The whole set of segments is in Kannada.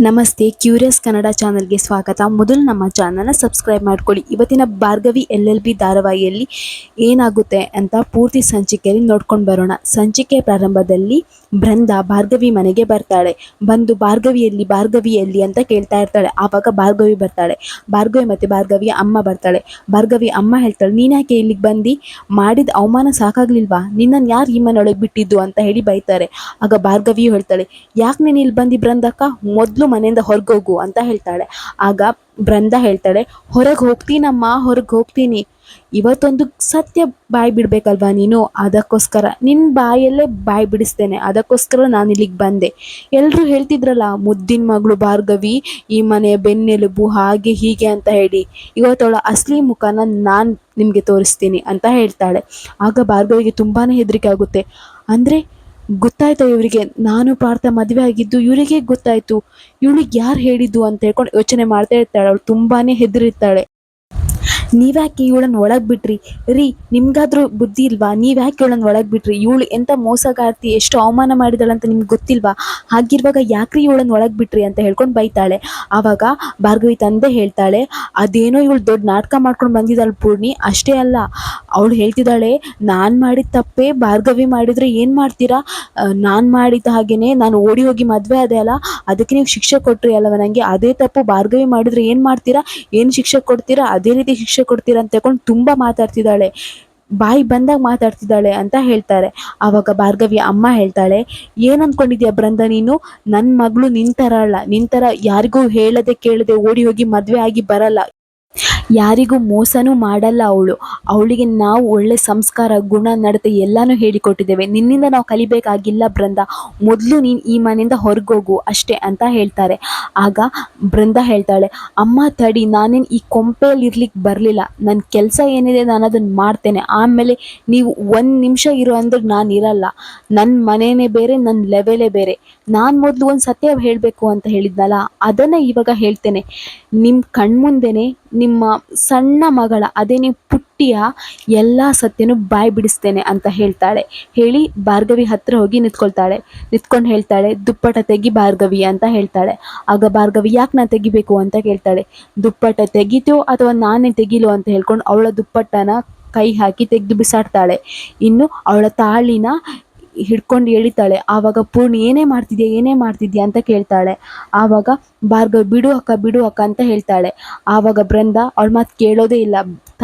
ನಮಸ್ತೆ, ಕ್ಯೂರಿಯಸ್ ಕನ್ನಡ ಚಾನಲ್ಗೆ ಸ್ವಾಗತ. ಮೊದಲು ನಮ್ಮ ಚಾನಲ್ನ ಸಬ್ಸ್ಕ್ರೈಬ್ ಮಾಡ್ಕೊಳ್ಳಿ. ಇವತ್ತಿನ ಭಾರ್ಗವಿ LLB ಧಾರಾವಾಹಿಯಲ್ಲಿ ಏನಾಗುತ್ತೆ ಅಂತ ಪೂರ್ತಿ ಸಂಚಿಕೆಯಲ್ಲಿ ನೋಡ್ಕೊಂಡು ಬರೋಣ. ಸಂಚಿಕೆ ಪ್ರಾರಂಭದಲ್ಲಿ ಬೃಂದಾ ಭಾರ್ಗವಿ ಮನೆಗೆ ಬರ್ತಾಳೆ. ಬಂದು ಭಾರ್ಗವಿಯಲ್ಲಿ ಅಂತ ಕೇಳ್ತಾ ಇರ್ತಾಳೆ. ಆವಾಗ ಭಾರ್ಗವಿ ಬರ್ತಾಳೆ. ಭಾರ್ಗವಿ ಮತ್ತು ಭಾರ್ಗವಿಯ ಅಮ್ಮ ಬರ್ತಾಳೆ. ಭಾರ್ಗವಿ ಅಮ್ಮ ಹೇಳ್ತಾಳೆ, ನೀನ್ಯಾಕೆ ಇಲ್ಲಿಗೆ ಬಂದು ಮಾಡಿದ ಅವಮಾನ ಸಾಕಾಗ್ಲಿಲ್ವಾ? ನಿನ್ನನ್ನು ಯಾರು ಈ ಮನೆಯೊಳಗೆ ಬಿಟ್ಟಿದ್ದು ಅಂತ ಹೇಳಿ ಬೈತಾರೆ. ಆಗ ಭಾರ್ಗವಿಯು ಹೇಳ್ತಾಳೆ, ಯಾಕೆ ನೀನು ಇಲ್ಲಿ ಬಂದು ಬೃಂದಕ್ಕ? ಮೊದಲು ಮನೆಯಿಂದ ಹೊರಗೋಗು ಅಂತ ಹೇಳ್ತಾಳೆ. ಆಗ ಬೃಂದಾ ಹೇಳ್ತಾಳೆ, ಹೊರಗೆ ಹೋಗ್ತೀನಿ. ಇವತ್ತೊಂದು ಸತ್ಯ ಬಾಯಿ ಬಿಡ್ಬೇಕಲ್ವಾ ನೀನು? ಅದಕ್ಕೋಸ್ಕರ ನಿನ್ನ ಬಾಯಲ್ಲೇ ಬಾಯಿ ಬಿಡಿಸ್ತೇನೆ. ಅದಕ್ಕೋಸ್ಕರ ನಾನು ಇಲ್ಲಿಗೆ ಬಂದೆ. ಎಲ್ಲರೂ ಹೇಳ್ತಿದ್ರಲ್ಲ, ಮುದ್ದಿನ ಮಗಳು ಭಾರ್ಗವಿ ಈ ಮನೆಯ ಬೆನ್ನೆಲುಬು, ಹಾಗೆ ಹೀಗೆ ಅಂತ ಹೇಳಿ. ಇವತ್ತವಳ ಅಸಲಿ ಮುಖನ ನಾನು ನಿಮಗೆ ತೋರಿಸ್ತೀನಿ ಅಂತ ಹೇಳ್ತಾಳೆ. ಆಗ ಭಾರ್ಗವಿಗೆ ತುಂಬಾ ಹೆದರಿಕೆ ಆಗುತ್ತೆ. ಅಂದರೆ ಗೊತ್ತಾಯ್ತಾ ಇವರಿಗೆ ನಾನು ಪಾರ್ಥ ಮದುವೆ ಆಗಿದ್ದು? ಇವರಿಗೆ ಗೊತ್ತಾಯ್ತು, ಇವಳಿಗೆ ಯಾರು ಹೇಳಿದ್ದು ಅಂತ ಹೇಳ್ಕೊಂಡು ಯೋಚನೆ ಮಾಡ್ತಾ ಇರ್ತಾಳೆ. ಅವಳು ತುಂಬಾ ಹೆದರಿರ್ತಾಳೆ. ನೀವ್ಯಾಕೆ ಇವಳನ್ನು ಒಳಗೆ ಬಿಟ್ರಿ ರೀ? ನಿಮ್ಗಾದ್ರೂ ಬುದ್ಧಿ ಇಲ್ವಾ? ನೀವ್ಯಾಕೆ ಇವಳನ್ನು ಒಳಗೆ ಬಿಟ್ರಿ? ಇವಳು ಎಂಥ ಮೋಸಗಾರ್ತಿ, ಎಷ್ಟು ಅವಮಾನ ಮಾಡಿದಳಂತ ನಿಮ್ಗೆ ಗೊತ್ತಿಲ್ವಾ? ಹಾಗಿರುವಾಗ ಯಾಕ್ರಿ ಇವಳನ್ನು ಒಳಗೆ ಬಿಟ್ರಿ ಅಂತ ಹೇಳ್ಕೊಂಡು ಬೈತಾಳೆ. ಆವಾಗ ಭಾರ್ಗವಿ ತಂದೆ ಹೇಳ್ತಾಳೆ, ಅದೇನೋ ಇವಳು ದೊಡ್ಡ ನಾಟಕ ಮಾಡ್ಕೊಂಡು ಬಂದಿದ್ದಾಳೆ ಪೂರ್ಣಿ, ಅಷ್ಟೇ ಅಲ್ಲ. ಅವಳು ಹೇಳ್ತಿದ್ದಾಳೆ, ನಾನು ಮಾಡಿದ ತಪ್ಪೇ ಭಾರ್ಗವಿ ಮಾಡಿದರೆ ಏನು ಮಾಡ್ತೀರಾ? ನಾನು ಮಾಡಿದ ಹಾಗೇನೆ ನಾನು ಓಡಿ ಹೋಗಿ ಮದುವೆ ಅದೇ ಅಲ್ಲ, ಅದಕ್ಕೆ ನೀವು ಶಿಕ್ಷೆ ಕೊಟ್ರಿ ಅಲ್ಲವ ನನಗೆ. ಅದೇ ತಪ್ಪು ಭಾರ್ಗವಿ ಮಾಡಿದರೆ ಏನು ಮಾಡ್ತೀರಾ? ಏನು ಶಿಕ್ಷೆ ಕೊಡ್ತೀರಾ? ಅದೇ ರೀತಿ ಶಿಕ್ಷೆ ಕೊಡ್ತೀರಾ ಅಂತ ಹೇಳ್ಕೊಂಡು ತುಂಬ ಮಾತಾಡ್ತಿದ್ದಾಳೆ, ಬಾಯಿ ಬಂದಾಗ ಮಾತಾಡ್ತಿದ್ದಾಳೆ ಅಂತ ಹೇಳ್ತಾರೆ. ಆವಾಗ ಭಾರ್ಗವಿಯ ಅಮ್ಮ ಹೇಳ್ತಾಳೆ, ಏನು ಅಂದ್ಕೊಂಡಿದ್ಯಾ ಬೃಂದ ನೀನು? ನನ್ನ ಮಗಳು ನಿಂತರ ಅಲ್ಲ, ನಿಂತರ ಯಾರಿಗೂ ಹೇಳದೆ ಕೇಳದೆ ಓಡಿ ಹೋಗಿ ಮದುವೆ ಆಗಿ ಬರಲ್ಲ, ಯಾರಿಗೂ ಮೋಸನೂ ಮಾಡಲ್ಲ ಅವಳಿಗೆ ನಾವು ಒಳ್ಳೆ ಸಂಸ್ಕಾರ, ಗುಣ, ನಡತೆ ಎಲ್ಲನೂ ಹೇಳಿಕೊಟ್ಟಿದ್ದೇವೆ. ನಿನ್ನಿಂದ ನಾವು ಕಲಿಬೇಕಾಗಿಲ್ಲ ಬೃಂದ. ಮೊದಲು ನೀನು ಈ ಮನೆಯಿಂದ ಹೊರಗೋಗು ಅಷ್ಟೇ ಅಂತ ಹೇಳ್ತಾರೆ. ಆಗ ಬೃಂದ ಹೇಳ್ತಾಳೆ, ಅಮ್ಮ ತಡಿ, ನಾನೇನು ಈ ಕೊಂಪೆಯಲ್ಲಿ ಇರ್ಲಿಕ್ಕೆ ಬರಲಿಲ್ಲ. ನನ್ನ ಕೆಲಸ ಏನಿದೆ ನಾನು ಅದನ್ನು ಮಾಡ್ತೇನೆ. ಆಮೇಲೆ ನೀವು ಒಂದು ನಿಮಿಷ ಇರೋ ಅಂದ್ರೆ ನಾನು ಇರಲ್ಲ. ನನ್ನ ಮನೆಯೇ ಬೇರೆ, ನನ್ನ ಲೆವೆಲೇ ಬೇರೆ. ನಾನು ಮೊದಲು ಒಂದು ಸತ್ಯ ಹೇಳಬೇಕು ಅಂತ ಹೇಳಿದ್ನಲ್ಲ, ಅದನ್ನು ಇವಾಗ ಹೇಳ್ತೇನೆ. ನಿಮ್ಮ ಕಣ್ಮುಂದೆನೇ ನಿಮ್ಮ ಸಣ್ಣ ಮಗಳ, ಅದೇ ನೀವು ಪುಟ್ಟಿಯ ಎಲ್ಲ ಸತ್ಯನೂ ಬಾಯಿ ಬಿಡಿಸ್ತೇನೆ ಅಂತ ಹೇಳ್ತಾಳೆ. ಹೇಳಿ ಭಾರ್ಗವಿ ಹತ್ರ ಹೋಗಿ ನಿಂತ್ಕೊಂಡು ಹೇಳ್ತಾಳೆ, ದುಪ್ಪಟ ತೆಗಿ ಭಾರ್ಗವಿ ಅಂತ ಹೇಳ್ತಾಳೆ. ಆಗ ಭಾರ್ಗವಿ, ಯಾಕೆ ನಾನು ತೆಗಿಬೇಕು ಅಂತ ಕೇಳ್ತಾಳೆ. ದುಪ್ಪಟ ತೆಗಿತೋ ಅಥವಾ ನಾನೇ ತೆಗಿಲೋ ಅಂತ ಹೇಳ್ಕೊಂಡು ಅವಳ ದುಪ್ಪಟ್ಟನ ಕೈ ಹಾಕಿ ತೆಗೆದು ಬಿಸಾಡ್ತಾಳೆ. ಇನ್ನು ಅವಳ ತಾಳಿನ ಹಿಡ್ಕೊಂಡು ಎಳಿತಾಳೆ. ಆವಾಗ ಪೂರ್ಣಿ, ಏನೇ ಮಾಡ್ತಿದ್ಯಾ ಅಂತ ಕೇಳ್ತಾಳೆ. ಆವಾಗ ಭಾರ್ಗವಿ, ಬಿಡು ಅಕ್ಕ ಅಂತ ಹೇಳ್ತಾಳೆ. ಆವಾಗ ಬೃಂದ ಅವಳ ಮಾತು ಕೇಳೋದೇ ಇಲ್ಲ,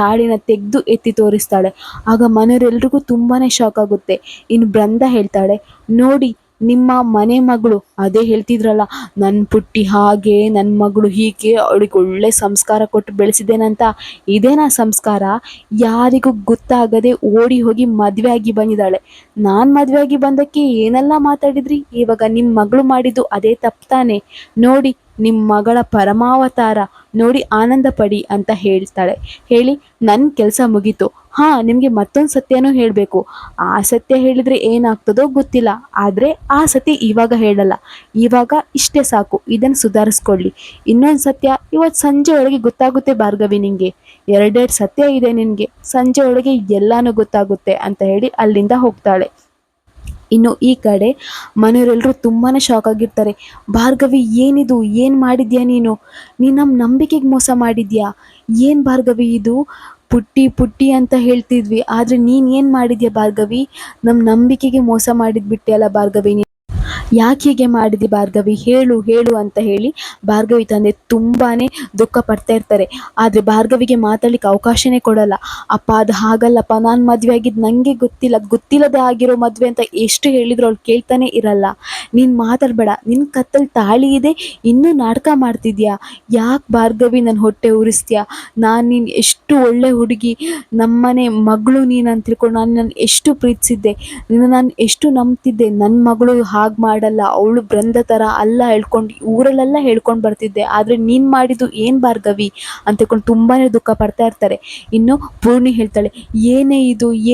ತಾಳಿನ ತೆಗೆದು ಎತ್ತಿ ತೋರಿಸ್ತಾಳೆ. ಆಗ ಮನೆಯವರೆಲ್ರಿಗೂ ತುಂಬಾ ಶಾಕ್ ಆಗುತ್ತೆ. ಇನ್ನು ಬೃಂದ ಹೇಳ್ತಾಳೆ, ನೋಡಿ ನಿಮ್ಮ ಮನೆ ಮಗಳು ಅದೇ ಹೇಳ್ತಿದ್ರಲ್ಲ, ನನ್ನ ಪುಟ್ಟಿ ಹಾಗೆ, ನನ್ನ ಮಗಳು ಹೀಗೆ, ಅವಳಿಗೆ ಒಳ್ಳೆ ಸಂಸ್ಕಾರ ಕೊಟ್ಟು ಬೆಳೆಸಿದ್ದೇನಂತ. ಇದೇನಾ ಸಂಸ್ಕಾರ? ಯಾರಿಗೂ ಗೊತ್ತಾಗದೆ ಓಡಿ ಹೋಗಿ ಮದುವೆ ಆಗಿ ಬಂದಿದ್ದಾಳೆ. ನಾನು ಮದುವೆ ಆಗಿ ಬಂದಕ್ಕೆ ಏನೆಲ್ಲ ಮಾತಾಡಿದ್ರಿ? ಇವಾಗ ನಿಮ್ಮ ಮಗಳು ಮಾಡಿದ್ದು ಅದೇ ತಪ್ಪಾನೆ. ನೋಡಿ ನಿಮ್ಮ ಮಗಳ ಪರಮಾವತಾರ, ನೋಡಿ ಆನಂದ ಪಡಿ ಅಂತ ಹೇಳ್ತಾಳೆ. ಹೇಳಿ ನನ್ನ ಕೆಲಸ ಮುಗೀತು. ನಿಮಗೆ ಮತ್ತೊಂದು ಸತ್ಯನೂ ಹೇಳಬೇಕು. ಆ ಸತ್ಯ ಹೇಳಿದರೆ ಏನಾಗ್ತದೋ ಗೊತ್ತಿಲ್ಲ, ಆದರೆ ಆ ಸತ್ಯ ಇವಾಗ ಹೇಳಲ್ಲ. ಇವಾಗ ಇಷ್ಟೇ ಸಾಕು, ಇದನ್ನು ಸುಧಾರಿಸ್ಕೊಳ್ಳಿ. ಇನ್ನೊಂದು ಸತ್ಯ ಇವತ್ತು ಸಂಜೆ ಒಳಗೆ ಗೊತ್ತಾಗುತ್ತೆ ಭಾರ್ಗವಿ, ನಿನಗೆ 2 ಸತ್ಯ ಇದೆ ನಿನಗೆ, ಸಂಜೆ ಒಳಗೆ ಎಲ್ಲನೂ ಗೊತ್ತಾಗುತ್ತೆ ಅಂತ ಹೇಳಿ ಅಲ್ಲಿಂದ ಹೋಗ್ತಾಳೆ. ಇನ್ನು ಈ ಕಡೆ ಮನೆಯವರೆಲ್ಲರೂ ತುಂಬಾ ಶಾಕ್ ಆಗಿರ್ತಾರೆ. ಭಾರ್ಗವಿ, ಏನಿದು? ಏನು ಮಾಡಿದ್ಯಾ ನೀನು ನಮ್ಮ ನಂಬಿಕೆಗೆ ಮೋಸ ಮಾಡಿದ್ಯಾ? ಏನು ಭಾರ್ಗವಿ ಇದು? ಪುಟ್ಟಿ ಅಂತ ಹೇಳ್ತಿದ್ವಿ, ಆದರೆ ನೀನು ಏನು ಮಾಡಿದ್ಯಾ ಭಾರ್ಗವಿ? ನಮ್ಮ ನಂಬಿಕೆಗೆ ಮೋಸ ಮಾಡಿದ್ಬಿಟ್ಟೆ ಅಲ್ಲ ಭಾರ್ಗವಿ. ಯಾಕೆ ಹೀಗೆ ಮಾಡಿದಿ ಭಾರ್ಗವಿ? ಹೇಳು ಅಂತ ಹೇಳಿ ಭಾರ್ಗವಿ ತಂದೆ ತುಂಬಾ ದುಃಖ ಪಡ್ತಾ ಇರ್ತಾರೆ. ಆದರೆ ಭಾರ್ಗವಿಗೆ ಮಾತಾಡ್ಲಿಕ್ಕೆ ಅವಕಾಶನೇ ಕೊಡಲ್ಲ. ಅಪ್ಪ, ಅದು ಹಾಗಲ್ಲಪ್ಪ, ನಾನು ಮದುವೆ ಆಗಿದ್ದು ನನಗೆ ಗೊತ್ತಿಲ್ಲದೆ ಆಗಿರೋ ಮದುವೆ ಅಂತ ಎಷ್ಟು ಹೇಳಿದ್ರು ಅವಳು ಕೇಳ್ತಾನೆ ಇರಲ್ಲ. ನೀನು ಮಾತಾಡಬೇಡ, ನಿನ್ನ ಕತ್ತಲ್ಲಿ ತಾಳಿ ಇದೆ, ಇನ್ನೂ ನಾಟಕ ಮಾಡ್ತಿದ್ಯಾ? ಯಾಕೆ ಭಾರ್ಗವಿ ನನ್ನ ಹೊಟ್ಟೆ ಉರಿಸ್ತೀಯಾ? ನೀನು ಎಷ್ಟು ಒಳ್ಳೆ ಹುಡುಗಿ, ನಮ್ಮನೆ ಮಗಳು ನೀನು ಅಂತ ತಿಳ್ಕೊಂಡು ನಾನು ಎಷ್ಟು ಪ್ರೀತಿಸಿದ್ದೆ, ನಾನು ಎಷ್ಟು ನಂಬ್ತಿದ್ದೆ. ನನ್ನ ಮಗಳು ಹಾಗೆ ಮಾಡಲ್ಲ, ಅವಳು ಬೃಂದ ಥರ ಅಲ್ಲ ಹೇಳ್ಕೊಂಡು ಊರಲ್ಲೆಲ್ಲ ಹೇಳ್ಕೊಂಡು ಬರ್ತಿದ್ದೆ. ಆದರೆ ನೀನು ಮಾಡಿದ್ದು ಏನು ಭಾರ್ಗವಿ ಅಂತ ಹೇಳ್ಕೊಂಡು ತುಂಬಾ ದುಃಖ ಪಡ್ತಾ ಇರ್ತಾರೆ. ಇನ್ನು ಪೂರ್ಣಿ ಹೇಳ್ತಾಳೆ,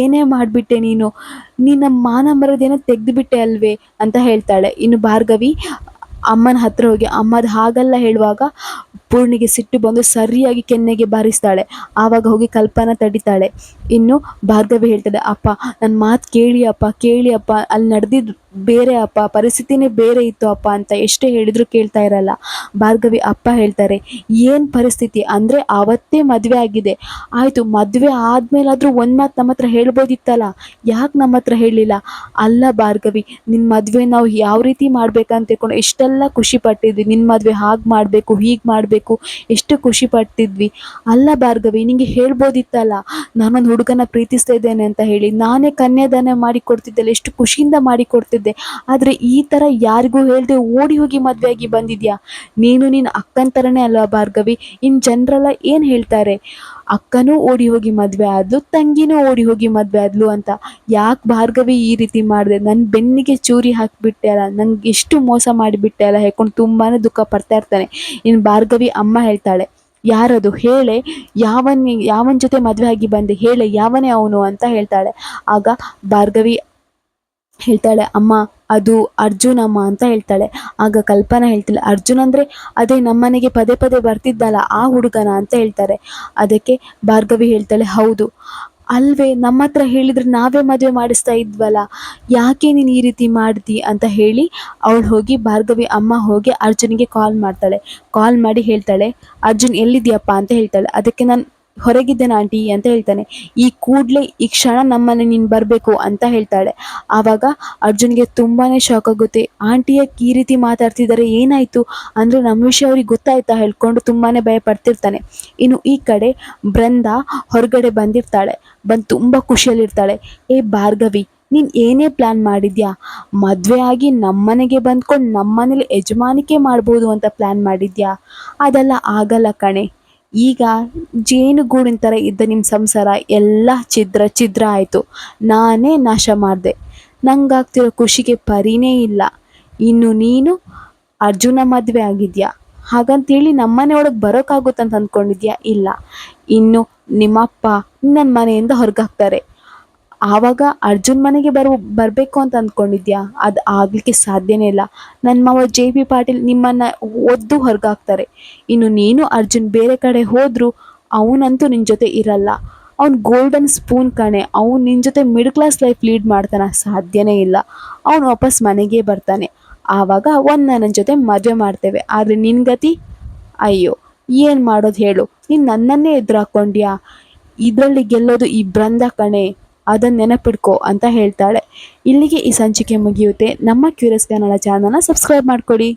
ಏನೇ ಮಾಡಿಬಿಟ್ಟೆ ನೀನು ನಮ್ಮ ಮಾನ ಮರ್ಯಾದೆನ ತೆಗೆದುಬಿಟ್ಟೆ ಅಲ್ವೇ ಅಂತ ಹೇಳ್ತಾಳೆ. ಇನ್ನು ಭಾರ್ಗವಿ ಅಮ್ಮನ ಹತ್ರ ಹೋಗಿ, ಅಮ್ಮ ಅದು ಹಾಗಲ್ಲ ಹೇಳುವಾಗ ಪೂರ್ಣಿಗೆ ಸಿಟ್ಟು ಬಂದು ಸರಿಯಾಗಿ ಕೆನ್ನೆಗೆ ಬಾರಿಸ್ತಾಳೆ. ಆವಾಗ ಹೋಗಿ ಕಲ್ಪನಾ ತಡಿತಾಳೆ. ಇನ್ನು ಭಾರ್ಗವಿ ಹೇಳ್ತಾಳೆ, ಅಪ್ಪ ನನ್ನ ಮಾತು ಕೇಳಿ ಅಪ್ಪ, ಕೇಳಿ ಅಪ್ಪ, ಅಲ್ಲಿ ನಡೆದಿದ್ದು ಬೇರೆ ಅಪ್ಪ, ಪರಿಸ್ಥಿತಿನೇ ಬೇರೆ ಇತ್ತು ಅಪ್ಪ ಅಂತ ಎಷ್ಟೇ ಹೇಳಿದ್ರು ಕೇಳ್ತಾ ಇರಲ್ಲ. ಭಾರ್ಗವಿ ಅಪ್ಪ ಹೇಳ್ತಾರೆ, ಏನು ಪರಿಸ್ಥಿತಿ ಅಂದರೆ ಆವತ್ತೇ ಮದುವೆ ಆಗಿದೆ, ಆಯಿತು ಮದುವೆ ಆದಮೇಲಾದರೂ ಒಂದು ಮಾತು ನಮ್ಮ ಹತ್ರ ಹೇಳ್ಬೋದಿತ್ತಲ್ಲ, ಯಾಕೆ ನಮ್ಮ ಹತ್ರ ಹೇಳಲಿಲ್ಲ? ಅಲ್ಲ ಭಾರ್ಗವಿ, ನಿನ್ನ ಮದುವೆ ನಾವು ಯಾವ ರೀತಿ ಮಾಡ್ಬೇಕಂತ ತಿಳ್ಕೊಂಡು ಎಷ್ಟೆಲ್ಲ ಖುಷಿ ಪಟ್ಟಿದ್ವಿ, ನಿನ್ನ ಮದುವೆ ಹಾಗೆ ಮಾಡಬೇಕು ಹೀಗೆ ಮಾಡಬೇಕು ಎಷ್ಟು ಖುಷಿ ಪಟ್ಟಿದ್ವಿ. ಅಲ್ಲ ಭಾರ್ಗವಿ, ನಿಂಗೆ ಹೇಳ್ಬೋದಿತ್ತಲ್ಲ, ನಾನೊಂದು ಹುಡುಗನ ಪ್ರೀತಿಸ್ತಾ ಇದ್ದೇನೆ ಅಂತ ಹೇಳಿ, ನಾನೇ ಕನ್ಯಾದಾನ ಮಾಡಿ ಕೊಡ್ತಿದ್ದೆಲ್ಲ, ಎಷ್ಟು ಖುಷಿಯಿಂದ ಮಾಡಿ ಕೊಡ್ತಿದ್ದೆ. ಆದರೆ ಈ ಥರ ಯಾರಿಗೂ ಹೇಳ್ದೆ ಓಡಿ ಹೋಗಿ ಮದುವೆಯಾಗಿ ಬಂದಿದ್ಯಾ ನೀನು? ನಿನ್ನ ಅಕ್ಕನ ಥರನೇ ಅಲ್ವಾ ಭಾರ್ಗವಿ? ಇನ್ನು ಜನರೆಲ್ಲ ಏನು ಹೇಳ್ತಾರೆ, ಅಕ್ಕನೂ ಓಡಿ ಹೋಗಿ ಮದುವೆ ಆದ್ಲು, ತಂಗಿನೂ ಓಡಿ ಹೋಗಿ ಮದುವೆ ಆದ್ಲು ಅಂತ. ಯಾಕೆ ಭಾರ್ಗವಿ ಈ ರೀತಿ ಮಾಡಿದೆ? ನನ್ನ ಬೆನ್ನಿಗೆ ಚೂರಿ ಹಾಕಿಬಿಟ್ಟೆ ಅಲ್ಲ, ನಂಗೆ ಎಷ್ಟು ಮೋಸ ಮಾಡಿಬಿಟ್ಟೆ ಅಲ್ಲ ಹೇಳ್ಕೊಂಡು ತುಂಬಾ ದುಃಖ ಪಡ್ತಾ ಇರ್ತಾನೆ. ಇನ್ನು ಭಾರ್ಗವಿ ಅಮ್ಮ ಹೇಳ್ತಾಳೆ, ಯಾರದು ಹೇಳೆ, ಯಾವನ ಜೊತೆ ಮದುವೆ ಆಗಿ ಬಂದೆ ಹೇಳೆ, ಯಾವನೇ ಅವನು ಅಂತ ಹೇಳ್ತಾಳೆ. ಆಗ ಭಾರ್ಗವಿ ಹೇಳ್ತಾಳೆ, ಅಮ್ಮ ಅದು ಅರ್ಜುನ್ ಅಮ್ಮ ಅಂತ ಹೇಳ್ತಾಳೆ. ಆಗ ಕಲ್ಪನಾ ಹೇಳ್ತಾಳೆ, ಅರ್ಜುನ್ ಅಂದರೆ ಅದೇ ನಮ್ಮನೆಗೆ ಪದೇ ಪದೇ ಬರ್ತಿದ್ದಲ್ಲ ಆ ಹುಡುಗನ ಅಂತ ಹೇಳ್ತಾರೆ. ಅದಕ್ಕೆ ಭಾರ್ಗವಿ ಹೇಳ್ತಾಳೆ, ಹೌದು ಅಲ್ವೇ, ನಮ್ಮ ಹತ್ರ ಹೇಳಿದರೆ ನಾವೇ ಮದುವೆ ಮಾಡಿಸ್ತಾ ಇದ್ವಲ್ಲ, ಯಾಕೆ ನೀನು ಈ ರೀತಿ ಮಾಡ್ದಿ ಅಂತ ಹೇಳಿ ಅವಳು ಹೋಗಿ ಭಾರ್ಗವಿ ಅಮ್ಮ ಹೋಗಿ ಅರ್ಜುನಿಗೆ ಕಾಲ್ ಮಾಡ್ತಾಳೆ. ಕಾಲ್ ಮಾಡಿ ಹೇಳ್ತಾಳೆ, ಅರ್ಜುನ್ ಎಲ್ಲಿದ್ಯಪ್ಪ ಅಂತ ಹೇಳ್ತಾಳೆ. ಅದಕ್ಕೆ ನಾನು ಹೊರಗಿದ್ದೇನೆ ಆಂಟಿ ಅಂತ ಹೇಳ್ತಾನೆ. ಈ ಕೂಡಲೇ ಈ ಕ್ಷಣ ನಮ್ಮನೆ ನೀನು ಬರಬೇಕು ಅಂತ ಹೇಳ್ತಾಳೆ. ಆವಾಗ ಅರ್ಜುನ್ಗೆ ತುಂಬಾ ಶಾಕ್ ಆಗುತ್ತೆ. ಆಂಟಿ ಯಾಕೆ ಈ ರೀತಿ ಮಾತಾಡ್ತಿದ್ದಾರೆ, ಏನಾಯಿತು ಅಂದರೆ ನಮ್ಮ ವಿಷಯ ಅವ್ರಿಗೆ ಗೊತ್ತಾಯ್ತಾ ಹೇಳ್ಕೊಂಡು ತುಂಬಾ ಭಯ ಪಡ್ತಿರ್ತಾನೆ. ಇನ್ನು ಈ ಕಡೆ ಬೃಂದಾ ಹೊರಗಡೆ ಬಂದಿರ್ತಾಳೆ. ಬಂದು ತುಂಬ ಖುಷಿಯಲ್ಲಿರ್ತಾಳೆ. ಏ ಭಾರ್ಗವಿ, ನೀನು ಏನೇ ಪ್ಲ್ಯಾನ್ ಮಾಡಿದ್ಯಾ? ಮದುವೆ ಆಗಿ ನಮ್ಮನೆಗೆ ಬಂದ್ಕೊಂಡು ನಮ್ಮನೇಲಿ ಯಜಮಾನಿಕೆ ಮಾಡ್ಬೋದು ಅಂತ ಪ್ಲ್ಯಾನ್ ಮಾಡಿದ್ಯಾ? ಅದೆಲ್ಲ ಆಗಲ್ಲ ಕಣೆ. ಈಗ ಜೇನುಗೂಡಿನ ಥರ ಇದ್ದ ನಿಮ್ಮ ಸಂಸಾರ ಎಲ್ಲ ಛಿದ್ರ ಆಯಿತು, ನಾನೇ ನಾಶ ಮಾಡಿದೆ, ನಂಗಾಗ್ತಿರೋ ಖುಷಿಗೆ ಪರಿನೇ ಇಲ್ಲ. ಇನ್ನು ನೀನು ಅರ್ಜುನ ಮದುವೆ ಆಗಿದ್ಯಾ, ಹಾಗಂತೇಳಿ ನಮ್ಮನೆ ಒಳಗೆ ಬರೋಕ್ಕಾಗುತ್ತಂತ ಅಂದ್ಕೊಂಡಿದ್ಯಾ? ಇಲ್ಲ. ಇನ್ನು ನಿಮ್ಮಪ್ಪ ನನ್ನ ಮನೆಯಿಂದ ಹೊರಗಾಕ್ತಾರೆ, ಆವಾಗ ಅರ್ಜುನ್ ಮನೆಗೆ ಬರಬೇಕು ಅಂತ ಅಂದ್ಕೊಂಡಿದ್ಯಾ? ಅದು ಆಗಲಿಕ್ಕೆ ಸಾಧ್ಯನೇ ಇಲ್ಲ. ನನ್ನ ಮಾವ ಜೆ ಪಿ ಪಾಟೀಲ್ ನಿಮ್ಮನ್ನು ಒದ್ದು ಹೊರಗಾಕ್ತಾರೆ. ಇನ್ನು ನೀನು ಅರ್ಜುನ್ ಬೇರೆ ಕಡೆ ಹೋದರೂ ಅವನಂತೂ ನಿನ್ನ ಜೊತೆ ಇರಲ್ಲ. ಅವ್ನು ಗೋಲ್ಡನ್ ಸ್ಪೂನ್ ಕಣೆ, ಅವ್ನು ನಿನ್ನ ಜೊತೆ ಮಿಡ್ಲ್ ಕ್ಲಾಸ್ ಲೈಫ್ ಲೀಡ್ ಮಾಡ್ತಾನೆ? ಸಾಧ್ಯನೇ ಇಲ್ಲ. ಅವನು ವಾಪಸ್ ಮನೆಗೆ ಬರ್ತಾನೆ. ಆವಾಗ ನನ್ನ ಜೊತೆ ಮದುವೆ ಮಾಡ್ತೇವೆ. ಆದರೆ ನಿನ್ನ ಗತಿ? ಅಯ್ಯೋ, ಏನು ಮಾಡೋದು ಹೇಳು? ನೀನು ನನ್ನನ್ನೇ ಎದುರು ಹಾಕ್ಕೊಂಡ್ಯಾ? ಇದರಲ್ಲಿ ಗೆಲ್ಲೋದು ಈ ಬೃಂದ ಕಣೆ, ಅದನ್ನು ನೆನಪಿಡ್ಕೊ ಅಂತ ಹೇಳ್ತಾಳೆ. ಇಲ್ಲಿಗೆ ಈ ಸಂಚಿಕೆ ಮುಗಿಯುತ್ತೆ. ನಮ್ಮ ಕ್ಯೂರಿಯಸ್ ಕನ್ನಡ ಚಾನಲ್ನ ಸಬ್ಸ್ಕ್ರೈಬ್ ಮಾಡ್ಕೊಡಿ.